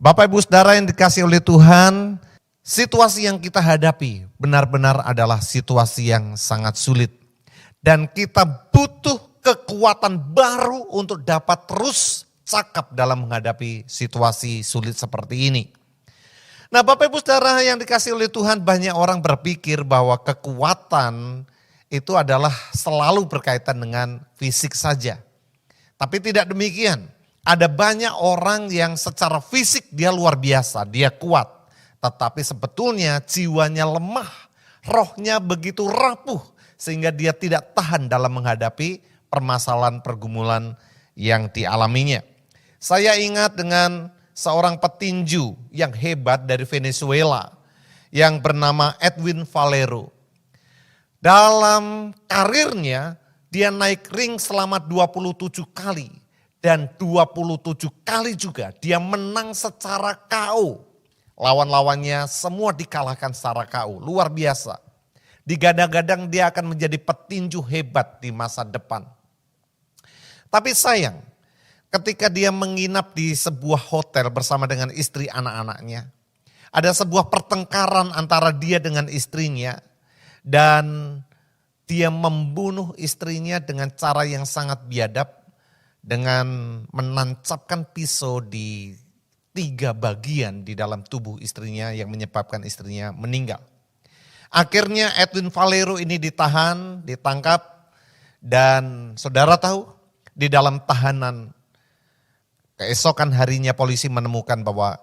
Bapak Ibu Saudara yang dikasihi oleh Tuhan, situasi yang kita hadapi benar-benar adalah situasi yang sangat sulit. Dan kita butuh kekuatan baru untuk dapat terus cakap dalam menghadapi situasi sulit seperti ini. Nah, Bapak Ibu Saudara yang dikasihi oleh Tuhan, banyak orang berpikir bahwa kekuatan itu adalah selalu berkaitan dengan fisik saja. Tapi tidak demikian. Ada banyak orang yang secara fisik dia luar biasa, dia kuat. Tetapi sebetulnya jiwanya lemah, rohnya begitu rapuh sehingga dia tidak tahan dalam menghadapi permasalahan pergumulan yang dialaminya. Saya ingat dengan seorang petinju yang hebat dari Venezuela yang bernama Edwin Valero. Dalam karirnya dia naik ring selama 27 kali. Dan 27 kali juga dia menang secara KO. Lawan-lawannya semua dikalahkan secara KO, luar biasa. Digadang-gadang dia akan menjadi petinju hebat di masa depan. Tapi sayang, ketika dia menginap di sebuah hotel bersama dengan istri anak-anaknya, ada sebuah pertengkaran antara dia dengan istrinya dan dia membunuh istrinya dengan cara yang sangat biadab dengan menancapkan pisau di 3 bagian di dalam tubuh istrinya yang menyebabkan istrinya meninggal. Akhirnya Edwin Valero ini ditahan, ditangkap dan saudara tahu di dalam tahanan keesokan harinya polisi menemukan bahwa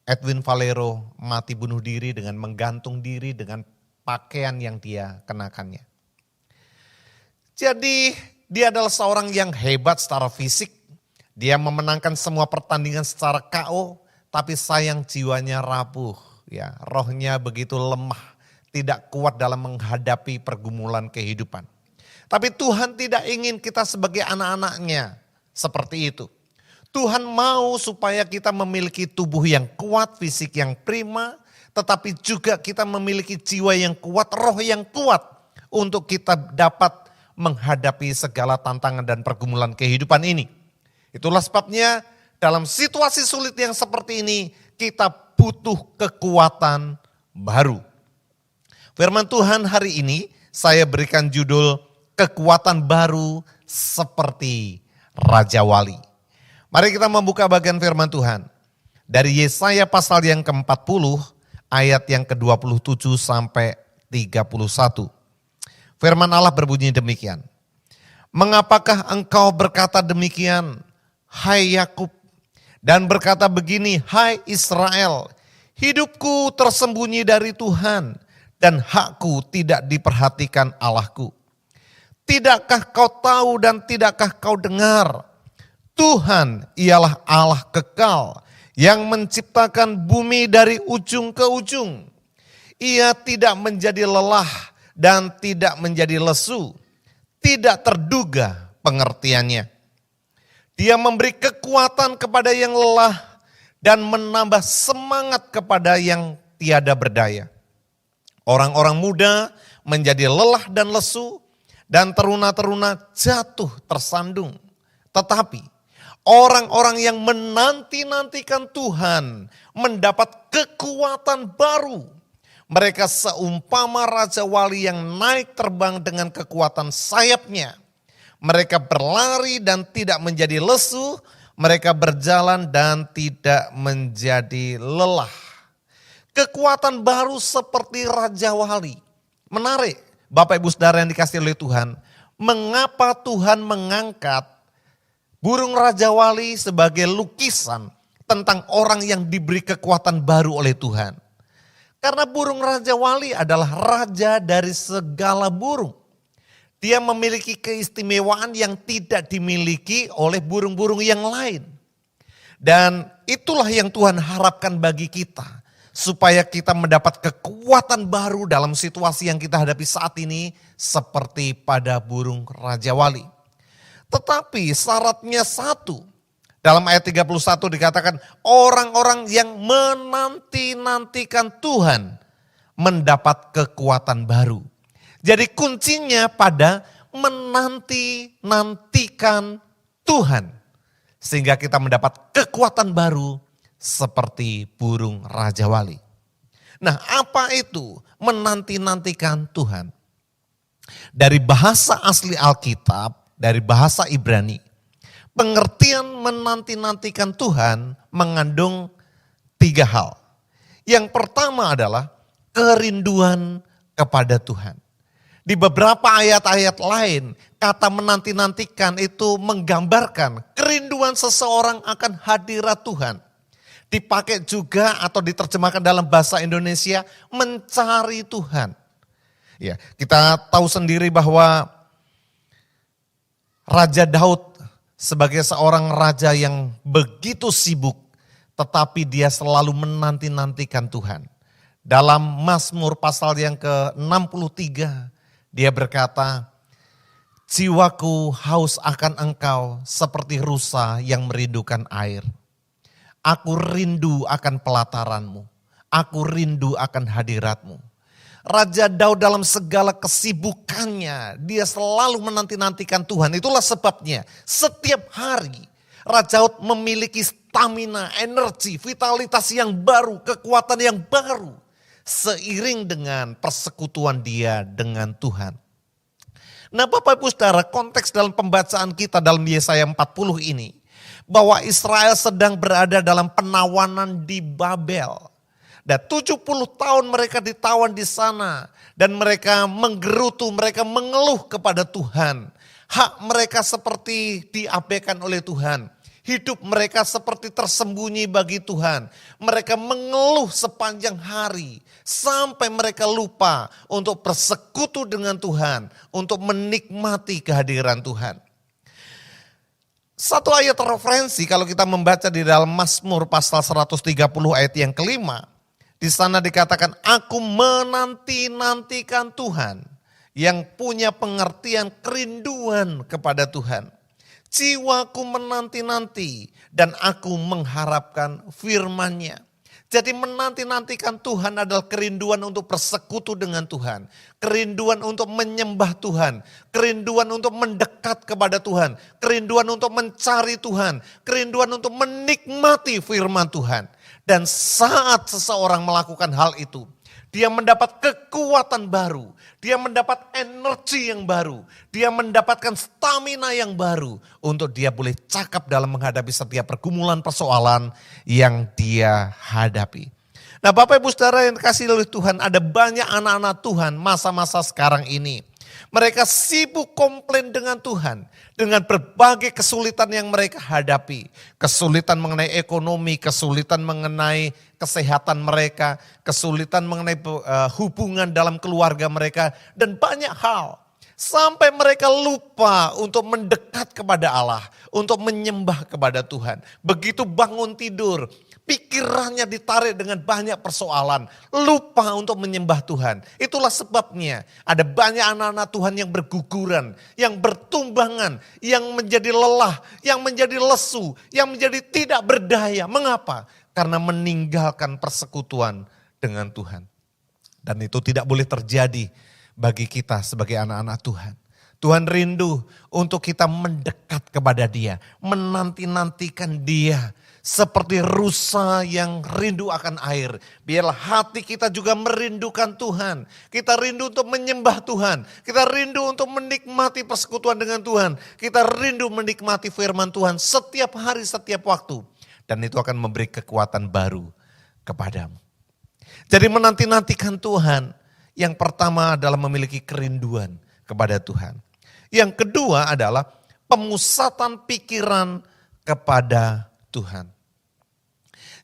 Edwin Valero mati bunuh diri dengan menggantung diri dengan pakaian yang dia kenakannya. Jadi dia adalah seorang yang hebat secara fisik. Dia memenangkan semua pertandingan secara KO, tapi sayang jiwanya rapuh, ya, rohnya begitu lemah, tidak kuat dalam menghadapi pergumulan kehidupan. Tapi Tuhan tidak ingin kita sebagai anak-anaknya seperti itu. Tuhan mau supaya kita memiliki tubuh yang kuat, fisik yang prima, tetapi juga kita memiliki jiwa yang kuat, roh yang kuat untuk kita dapat menghadapi segala tantangan dan pergumulan kehidupan ini. Itulah sebabnya dalam situasi sulit yang seperti ini kita butuh kekuatan baru. Firman Tuhan hari ini saya berikan judul kekuatan baru seperti Raja Wali. Mari kita membuka bagian firman Tuhan. Dari Yesaya pasal yang ke-40 ayat yang ke-27 sampai 31. Firman Allah berbunyi demikian. Mengapakah engkau berkata demikian, hai Yakub, dan berkata begini, hai Israel, hidupku tersembunyi dari Tuhan dan hakku tidak diperhatikan Allahku. Tidakkah kau tahu dan tidakkah kau dengar? Tuhan ialah Allah kekal yang menciptakan bumi dari ujung ke ujung. Ia tidak menjadi lelah dan tidak menjadi lesu, tidak terduga pengertiannya. Dia memberi kekuatan kepada yang lelah dan menambah semangat kepada yang tiada berdaya. Orang-orang muda menjadi lelah dan lesu dan teruna-teruna jatuh tersandung. Tetapi orang-orang yang menanti-nantikan Tuhan mendapat kekuatan baru. Mereka seumpama Raja Wali yang naik terbang dengan kekuatan sayapnya. Mereka berlari dan tidak menjadi lesu. Mereka berjalan dan tidak menjadi lelah. Kekuatan baru seperti Raja Wali. Menarik, Bapak Ibu Saudara yang dikasihi oleh Tuhan. Mengapa Tuhan mengangkat burung Raja Wali sebagai lukisan tentang orang yang diberi kekuatan baru oleh Tuhan? Karena burung Raja Wali adalah raja dari segala burung. Dia memiliki keistimewaan yang tidak dimiliki oleh burung-burung yang lain. Dan itulah yang Tuhan harapkan bagi kita. Supaya kita mendapat kekuatan baru dalam situasi yang kita hadapi saat ini. Seperti pada burung Raja Wali. Tetapi syaratnya satu. Dalam ayat 31 dikatakan orang-orang yang menanti-nantikan Tuhan mendapat kekuatan baru. Jadi kuncinya pada menanti-nantikan Tuhan. Sehingga kita mendapat kekuatan baru seperti burung Raja Wali. Nah, apa itu menanti-nantikan Tuhan? Dari bahasa asli Alkitab, dari bahasa Ibrani, pengertian menanti-nantikan Tuhan mengandung 3 hal. Yang pertama adalah kerinduan kepada Tuhan. Di beberapa ayat-ayat lain, kata menanti-nantikan itu menggambarkan kerinduan seseorang akan hadirat Tuhan. Dipakai juga atau diterjemahkan dalam bahasa Indonesia, mencari Tuhan. Ya, kita tahu sendiri bahwa Raja Daud sebagai seorang raja yang begitu sibuk, tetapi dia selalu menanti-nantikan Tuhan. Dalam Mazmur pasal yang ke-63, dia berkata, jiwaku haus akan engkau seperti rusa yang merindukan air. Aku rindu akan pelataranmu, aku rindu akan hadiratmu. Raja Daud dalam segala kesibukannya, dia selalu menanti-nantikan Tuhan. Itulah sebabnya setiap hari Raja Daud memiliki stamina, energi, vitalitas yang baru, kekuatan yang baru. Seiring dengan persekutuan dia dengan Tuhan. Nah Bapak Ibu Saudara, konteks dalam pembacaan kita dalam Yesaya 40 ini, bahwa Israel sedang berada dalam penawanan di Babel. Dan 70 tahun mereka ditawan di sana. Dan mereka menggerutu, mereka mengeluh kepada Tuhan. Hak mereka seperti diabaikan oleh Tuhan. Hidup mereka seperti tersembunyi bagi Tuhan. Mereka mengeluh sepanjang hari. Sampai mereka lupa untuk bersekutu dengan Tuhan. Untuk menikmati kehadiran Tuhan. Satu ayat referensi kalau kita membaca di dalam Mazmur pasal 130 ayat yang kelima. Di sana dikatakan, aku menanti-nantikan Tuhan yang punya pengertian kerinduan kepada Tuhan. Jiwaku menanti-nanti dan aku mengharapkan firman-Nya. Jadi menanti-nantikan Tuhan adalah kerinduan untuk bersekutu dengan Tuhan. Kerinduan untuk menyembah Tuhan. Kerinduan untuk mendekat kepada Tuhan. Kerinduan untuk mencari Tuhan. Kerinduan untuk menikmati firman Tuhan. Dan saat seseorang melakukan hal itu, dia mendapat kekuatan baru. Dia mendapat energi yang baru. Dia mendapatkan stamina yang baru. Untuk dia boleh cakap dalam menghadapi setiap pergumulan persoalan yang dia hadapi. Nah Bapak Ibu Saudara yang dikasihi oleh Tuhan, ada banyak anak-anak Tuhan masa-masa sekarang ini. Mereka sibuk komplain dengan Tuhan. Dengan berbagai kesulitan yang mereka hadapi. Kesulitan mengenai ekonomi, kesulitan mengenai kesehatan mereka. Kesulitan mengenai hubungan dalam keluarga mereka. Dan banyak hal. Sampai mereka lupa untuk mendekat kepada Allah. Untuk menyembah kepada Tuhan. Begitu bangun tidur, pikirannya ditarik dengan banyak persoalan. Lupa untuk menyembah Tuhan. Itulah sebabnya ada banyak anak-anak Tuhan yang berguguran. Yang bertumbangan. Yang menjadi lelah. Yang menjadi lesu. Yang menjadi tidak berdaya. Mengapa? Karena meninggalkan persekutuan dengan Tuhan. Dan itu tidak boleh terjadi bagi kita sebagai anak-anak Tuhan. Tuhan rindu untuk kita mendekat kepada Dia. Menanti-nantikan Dia. Seperti rusa yang rindu akan air. Biarlah hati kita juga merindukan Tuhan. Kita rindu untuk menyembah Tuhan. Kita rindu untuk menikmati persekutuan dengan Tuhan. Kita rindu menikmati firman Tuhan setiap hari, setiap waktu. Dan itu akan memberi kekuatan baru kepadamu. Jadi menanti-nantikan Tuhan. Yang pertama adalah memiliki kerinduan kepada Tuhan. Yang kedua adalah pemusatan pikiran kepada Tuhan.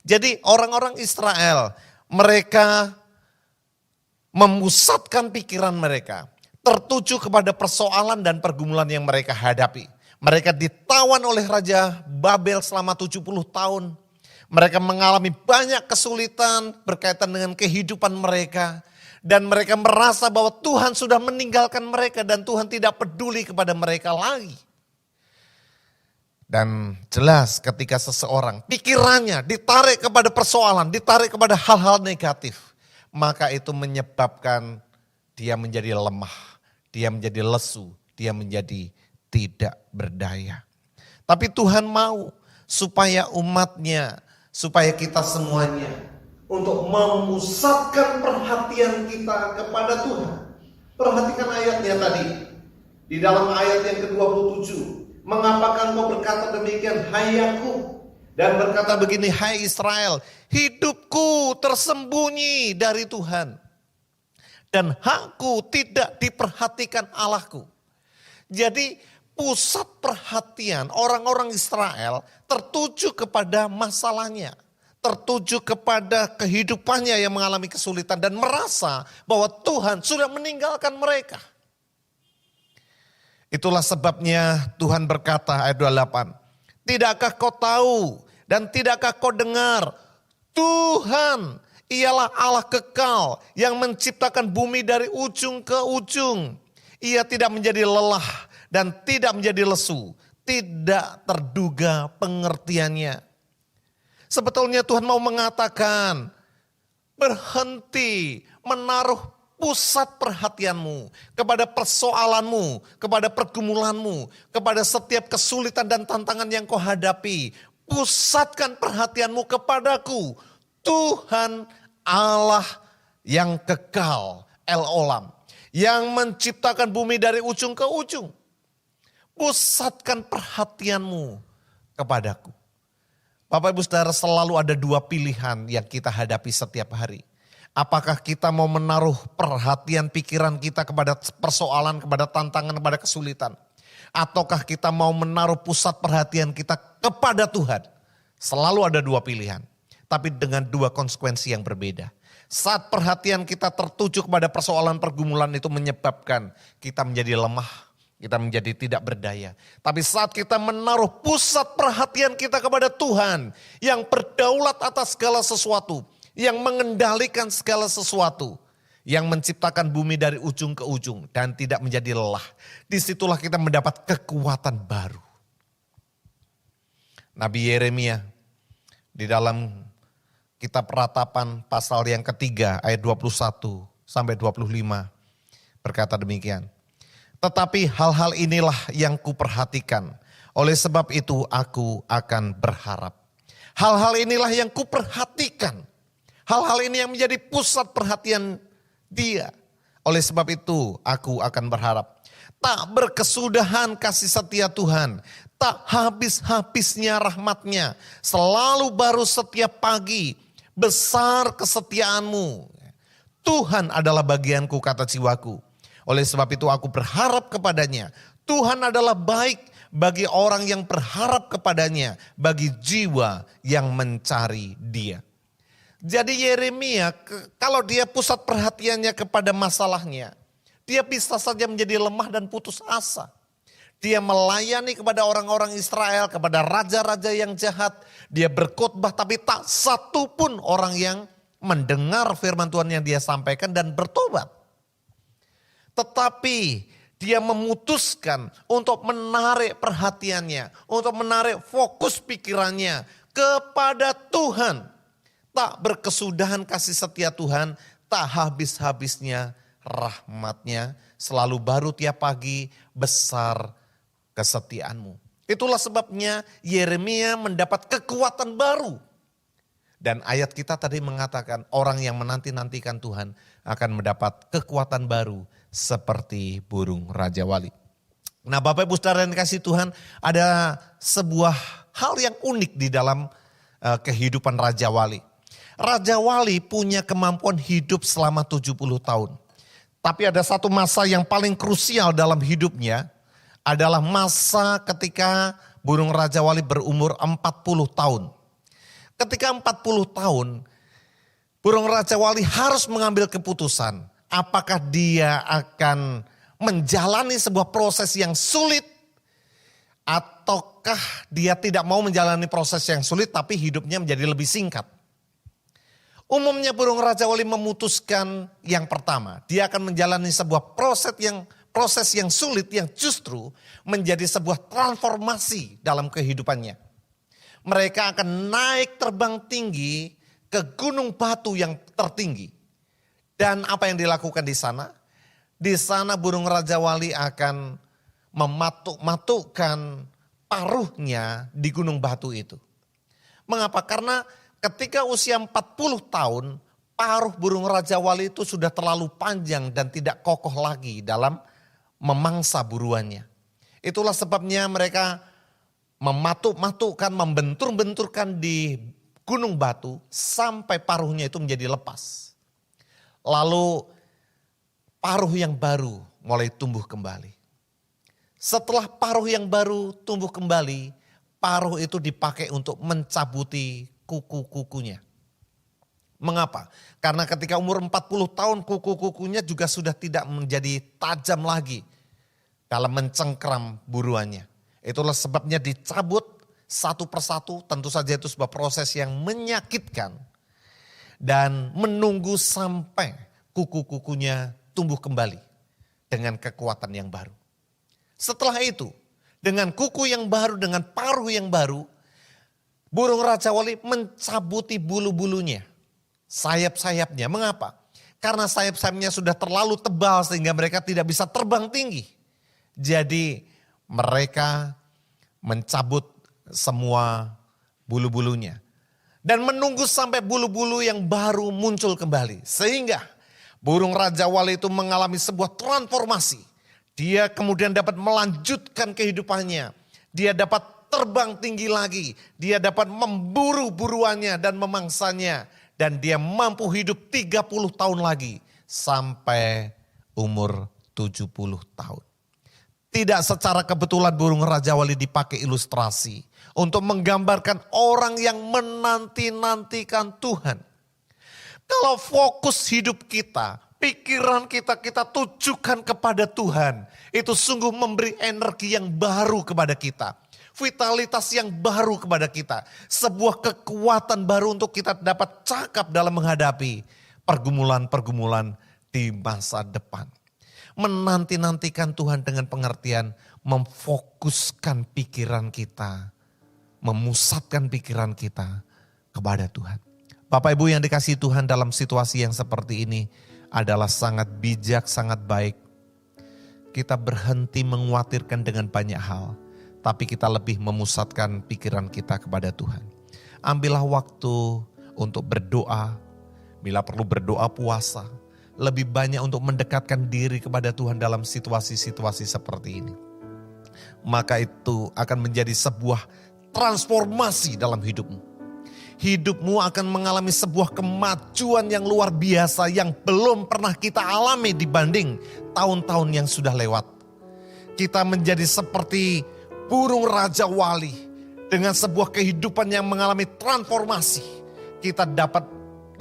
Jadi orang-orang Israel, mereka memusatkan pikiran mereka. Tertuju kepada persoalan dan pergumulan yang mereka hadapi. Mereka ditawan oleh Raja Babel selama 70 tahun. Mereka mengalami banyak kesulitan berkaitan dengan kehidupan mereka. Dan mereka merasa bahwa Tuhan sudah meninggalkan mereka dan Tuhan tidak peduli kepada mereka lagi. Dan jelas ketika seseorang pikirannya ditarik kepada persoalan, ditarik kepada hal-hal negatif. Maka itu menyebabkan dia menjadi lemah, dia menjadi lesu, dia menjadi tidak berdaya. Tapi Tuhan mau supaya umatnya supaya kita semuanya untuk memusatkan perhatian kita kepada Tuhan. Perhatikan ayatnya tadi. Di dalam ayat yang ke-27. Mengapakah engkau berkata demikian, hai Yakub? Dan berkata begini, hai Israel, hidupku tersembunyi dari Tuhan. Dan hakku tidak diperhatikan Allahku. Jadi pusat perhatian orang-orang Israel tertuju kepada masalahnya. Tertuju kepada kehidupannya yang mengalami kesulitan dan merasa bahwa Tuhan sudah meninggalkan mereka. Itulah sebabnya Tuhan berkata ayat 28. Tidakkah kau tahu dan tidakkah kau dengar? Tuhan ialah Allah kekal yang menciptakan bumi dari ujung ke ujung. Ia tidak menjadi lelah dan tidak menjadi lesu. Tidak terduga pengertiannya. Sebetulnya Tuhan mau mengatakan, berhenti menaruh pusat perhatianmu kepada persoalanmu, kepada pergumulanmu, kepada setiap kesulitan dan tantangan yang kau hadapi. Pusatkan perhatianmu kepadaku, Tuhan Allah yang kekal, El Olam, yang menciptakan bumi dari ujung ke ujung. Pusatkan perhatianmu kepadaku. Bapak Ibu Saudara, selalu ada dua pilihan yang kita hadapi setiap hari. Apakah kita mau menaruh perhatian pikiran kita kepada persoalan, kepada tantangan, kepada kesulitan. Ataukah kita mau menaruh pusat perhatian kita kepada Tuhan. Selalu ada dua pilihan. Tapi dengan dua konsekuensi yang berbeda. Saat perhatian kita tertuju kepada persoalan pergumulan itu menyebabkan kita menjadi lemah. Kita menjadi tidak berdaya. Tapi saat kita menaruh pusat perhatian kita kepada Tuhan. Yang berdaulat atas segala sesuatu. Yang mengendalikan segala sesuatu. Yang menciptakan bumi dari ujung ke ujung. Dan tidak menjadi lelah. Disitulah kita mendapat kekuatan baru. Nabi Yeremia di dalam kitab Ratapan pasal yang ketiga ayat 21 sampai 25 berkata demikian. Tetapi hal-hal inilah yang kuperhatikan. Oleh sebab itu aku akan berharap. Hal-hal inilah yang kuperhatikan. Hal-hal ini yang menjadi pusat perhatian dia. Oleh sebab itu aku akan berharap. Tak berkesudahan kasih setia Tuhan. Tak habis-habisnya rahmatnya. Selalu baru setiap pagi. Besar kesetiaanmu. Tuhan adalah bagianku, kata jiwaku. Oleh sebab itu aku berharap kepadanya. Tuhan adalah baik bagi orang yang berharap kepadanya. Bagi jiwa yang mencari dia. Jadi Yeremia kalau dia pusat perhatiannya kepada masalahnya. Dia bisa saja menjadi lemah dan putus asa. Dia melayani kepada orang-orang Israel, kepada raja-raja yang jahat. Dia berkhotbah tapi tak satu pun orang yang mendengar firman Tuhan yang dia sampaikan dan bertobat. Tetapi dia memutuskan untuk menarik perhatiannya, untuk menarik fokus pikirannya kepada Tuhan. Tak berkesudahan kasih setia Tuhan, tak habis-habisnya rahmatnya, selalu baru tiap pagi, besar kesetiaanmu. Itulah sebabnya Yeremia mendapat kekuatan baru. Dan ayat kita tadi mengatakan orang yang menanti-nantikan Tuhan akan mendapat kekuatan baru seperti burung Raja Wali. Nah Bapak Ibu Saudara yang dikasihi Tuhan, ada sebuah hal yang unik di dalam kehidupan Raja Wali. Raja Wali punya kemampuan hidup selama 70 tahun. Tapi ada satu masa yang paling krusial dalam hidupnya adalah masa ketika burung Raja Wali berumur 40 tahun. Ketika 40 tahun, burung Raja Wali harus mengambil keputusan. Apakah dia akan menjalani sebuah proses yang sulit, ataukah dia tidak mau menjalani proses yang sulit tapi hidupnya menjadi lebih singkat. Umumnya burung Raja Wali memutuskan yang pertama, dia akan menjalani sebuah proses yang sulit yang justru menjadi sebuah transformasi dalam kehidupannya. Mereka akan naik terbang tinggi ke gunung batu yang tertinggi. Dan apa yang dilakukan di sana? Di sana burung Raja Wali akan mematuk-matukkan paruhnya di gunung batu itu. Mengapa? Karena ketika usia 40 tahun, paruh burung Raja Wali itu sudah terlalu panjang dan tidak kokoh lagi dalam memangsa buruannya. Itulah sebabnya mereka mematuk-matukkan, membentur-benturkan di gunung batu sampai paruhnya itu menjadi lepas. Lalu paruh yang baru mulai tumbuh kembali. Setelah paruh yang baru tumbuh kembali, paruh itu dipakai untuk mencabuti kuku-kukunya. Mengapa? Karena ketika umur 40 tahun kuku-kukunya juga sudah tidak menjadi tajam lagi dalam mencengkram buruannya. Itulah sebabnya dicabut satu persatu, tentu saja itu sebuah proses yang menyakitkan. Dan menunggu sampai kuku-kukunya tumbuh kembali dengan kekuatan yang baru. Setelah itu, dengan kuku yang baru, dengan paruh yang baru, burung Raja Wali mencabuti bulu-bulunya, sayap-sayapnya. Mengapa? Karena sayap-sayapnya sudah terlalu tebal sehingga mereka tidak bisa terbang tinggi. Jadi mereka mencabut semua bulu-bulunya. Dan menunggu sampai bulu-bulu yang baru muncul kembali. Sehingga burung Raja Wali itu mengalami sebuah transformasi. Dia kemudian dapat melanjutkan kehidupannya. Dia dapat terbang tinggi lagi. Dia dapat memburu buruannya dan memangsanya. Dan dia mampu hidup 30 tahun lagi. Sampai umur 70 tahun. Tidak secara kebetulan burung Raja Wali dipakai ilustrasi untuk menggambarkan orang yang menanti-nantikan Tuhan. Kalau fokus hidup kita, pikiran kita tujukan kepada Tuhan, itu sungguh memberi energi yang baru kepada kita. Vitalitas yang baru kepada kita. Sebuah kekuatan baru untuk kita dapat cakap dalam menghadapi pergumulan-pergumulan di masa depan. Menanti-nantikan Tuhan dengan pengertian memfokuskan pikiran kita, memusatkan pikiran kita kepada Tuhan. Bapak Ibu yang dikasihi Tuhan, dalam situasi yang seperti ini adalah sangat bijak, sangat baik. Kita berhenti mengkhawatirkan dengan banyak hal, tapi kita lebih memusatkan pikiran kita kepada Tuhan. Ambillah waktu untuk berdoa, bila perlu berdoa puasa. Lebih banyak untuk mendekatkan diri kepada Tuhan dalam situasi-situasi seperti ini. Maka itu akan menjadi sebuah transformasi dalam hidupmu. Hidupmu akan mengalami sebuah kemajuan yang luar biasa yang belum pernah kita alami dibanding tahun-tahun yang sudah lewat. Kita menjadi seperti burung Raja Wali dengan sebuah kehidupan yang mengalami transformasi. Kita dapat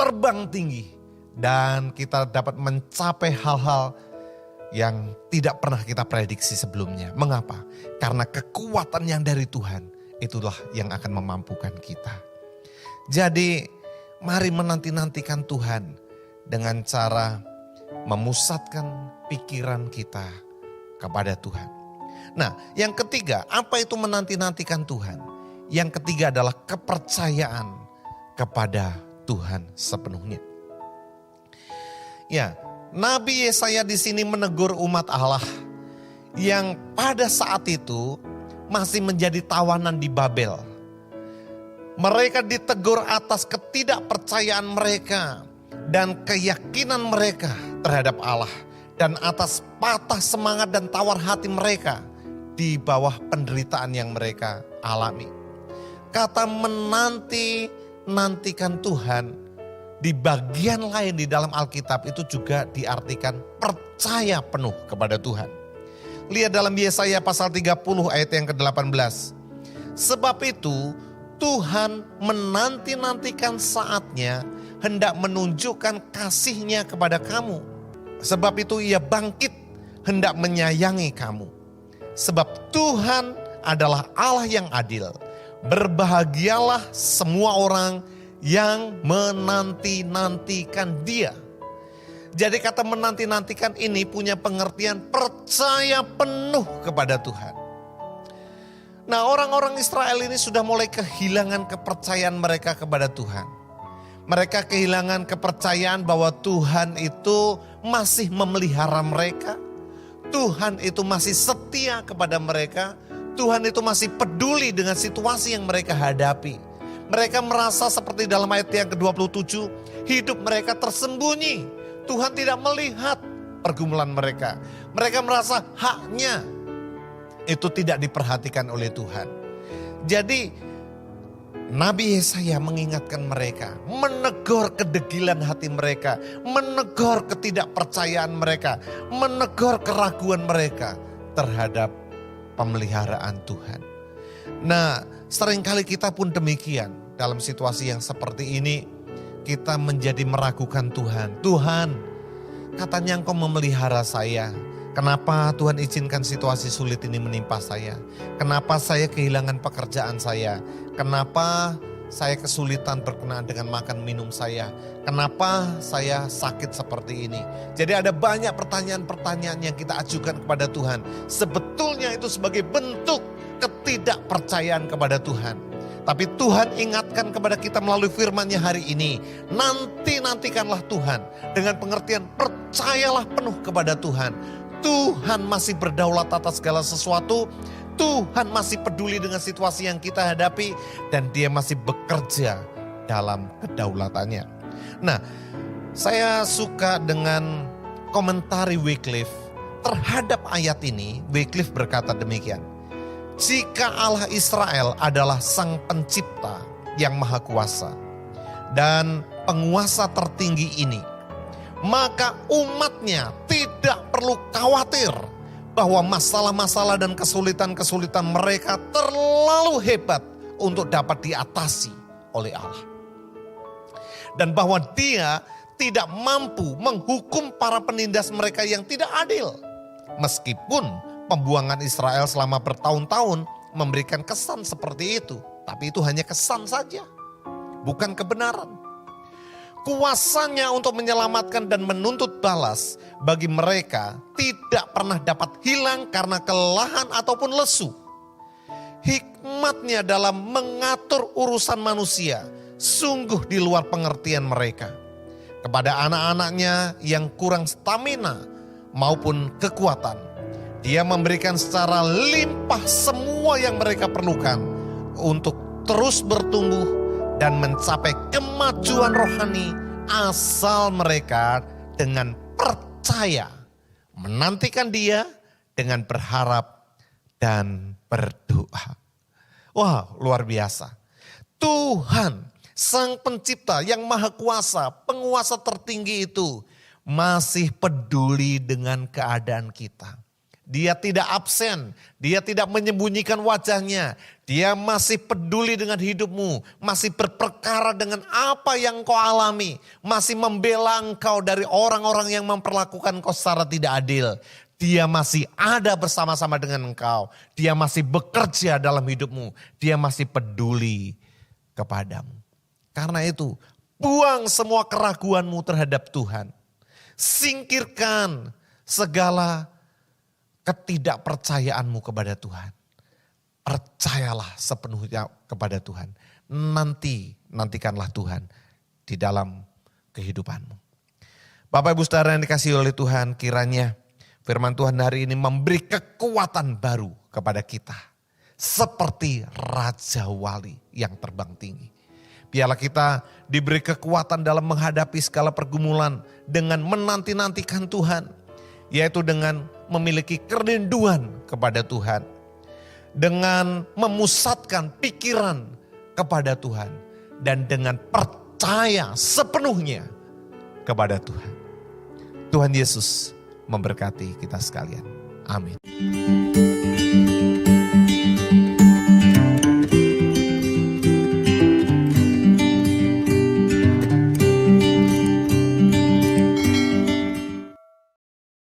terbang tinggi. Dan kita dapat mencapai hal-hal yang tidak pernah kita prediksi sebelumnya. Mengapa? Karena kekuatan yang dari Tuhan itulah yang akan memampukan kita. Jadi mari menanti-nantikan Tuhan dengan cara memusatkan pikiran kita kepada Tuhan. Nah, yang ketiga, apa itu menanti-nantikan Tuhan? Yang ketiga adalah kepercayaan kepada Tuhan sepenuhnya. Ya, Nabi Yesaya di sini menegur umat Allah yang pada saat itu masih menjadi tawanan di Babel. Mereka ditegur atas ketidakpercayaan mereka dan keyakinan mereka terhadap Allah, dan atas patah semangat dan tawar hati mereka di bawah penderitaan yang mereka alami. Kata menanti-nantikan Tuhan di bagian lain di dalam Alkitab itu juga diartikan percaya penuh kepada Tuhan. Lihat dalam Yesaya pasal 30 ayat yang ke-18. Sebab itu Tuhan menanti-nantikan saatnya hendak menunjukkan kasih-Nya kepada kamu. Sebab itu Ia bangkit hendak menyayangi kamu. Sebab Tuhan adalah Allah yang adil. Berbahagialah semua orang yang menanti-nantikan Dia. Jadi kata menanti-nantikan ini punya pengertian percaya penuh kepada Tuhan. Nah, orang-orang Israel ini sudah mulai kehilangan kepercayaan mereka kepada Tuhan. Mereka kehilangan kepercayaan bahwa Tuhan itu masih memelihara mereka. Tuhan itu masih setia kepada mereka. Tuhan itu masih peduli dengan situasi yang mereka hadapi. Mereka merasa seperti dalam ayat yang ke-27, hidup mereka tersembunyi. Tuhan tidak melihat pergumulan mereka. Mereka merasa haknya itu tidak diperhatikan oleh Tuhan. Jadi Nabi Yesaya mengingatkan mereka, menegur kedegilan hati mereka, menegur ketidakpercayaan mereka, menegur keraguan mereka terhadap pemeliharaan Tuhan. Nah, seringkali kita pun demikian. Dalam situasi yang seperti ini, kita menjadi meragukan Tuhan. Tuhan, katanya Engkau memelihara saya. Kenapa Tuhan izinkan situasi sulit ini menimpa saya? Kenapa saya kehilangan pekerjaan saya? Kenapa saya kesulitan berkenaan dengan makan minum saya? Kenapa saya sakit seperti ini? Jadi ada banyak pertanyaan-pertanyaan yang kita ajukan kepada Tuhan. Sebetulnya itu sebagai bentuk ketidakpercayaan kepada Tuhan. Tapi Tuhan ingatkan kepada kita melalui firman-Nya hari ini. Nantikanlah Tuhan. Dengan pengertian percayalah penuh kepada Tuhan. Tuhan masih berdaulat atas segala sesuatu. Tuhan masih peduli dengan situasi yang kita hadapi. Dan Dia masih bekerja dalam kedaulatannya. Nah, saya suka dengan komentari Wycliffe terhadap ayat ini. Wycliffe berkata demikian. Jika Allah Israel adalah sang pencipta yang maha kuasa dan penguasa tertinggi ini, maka umatnya tidak perlu khawatir bahwa masalah-masalah dan kesulitan-kesulitan mereka terlalu hebat untuk dapat diatasi oleh Allah. Dan bahwa Dia tidak mampu menghukum para penindas mereka yang tidak adil. Meskipun pembuangan Israel selama bertahun-tahun memberikan kesan seperti itu. Tapi itu hanya kesan saja, bukan kebenaran. Kuasanya untuk menyelamatkan dan menuntut balas bagi mereka tidak pernah dapat hilang karena kelelahan ataupun lesu. Hikmatnya dalam mengatur urusan manusia sungguh di luar pengertian mereka. Kepada anak-anaknya yang kurang stamina maupun kekuatan, Dia memberikan secara limpah semua yang mereka perlukan untuk terus bertumbuh dan mencapai kemajuan rohani asal mereka dengan percaya menantikan Dia dengan berharap dan berdoa. Wah, luar biasa. Tuhan, Sang Pencipta yang Maha Kuasa, penguasa tertinggi itu masih peduli dengan keadaan kita. Dia tidak absen, Dia tidak menyembunyikan wajahnya. Dia masih peduli dengan hidupmu, masih berperkara dengan apa yang kau alami. Masih membela engkau dari orang-orang yang memperlakukan kau secara tidak adil. Dia masih ada bersama-sama dengan engkau. Dia masih bekerja dalam hidupmu. Dia masih peduli kepadamu. Karena itu, buang semua keraguanmu terhadap Tuhan. Singkirkan segala ketidakpercayaanmu kepada Tuhan. Percayalah sepenuhnya kepada Tuhan. Nantikanlah Tuhan di dalam kehidupanmu. Bapak Ibu Saudara yang dikasihi oleh Tuhan, kiranya firman Tuhan hari ini memberi kekuatan baru kepada kita. Seperti Raja Wali yang terbang tinggi. Biarlah kita diberi kekuatan dalam menghadapi segala pergumulan dengan menanti-nantikan Tuhan. Yaitu dengan memiliki kerinduan kepada Tuhan. Dengan memusatkan pikiran kepada Tuhan. Dan dengan percaya sepenuhnya kepada Tuhan. Tuhan Yesus memberkati kita sekalian. Amin.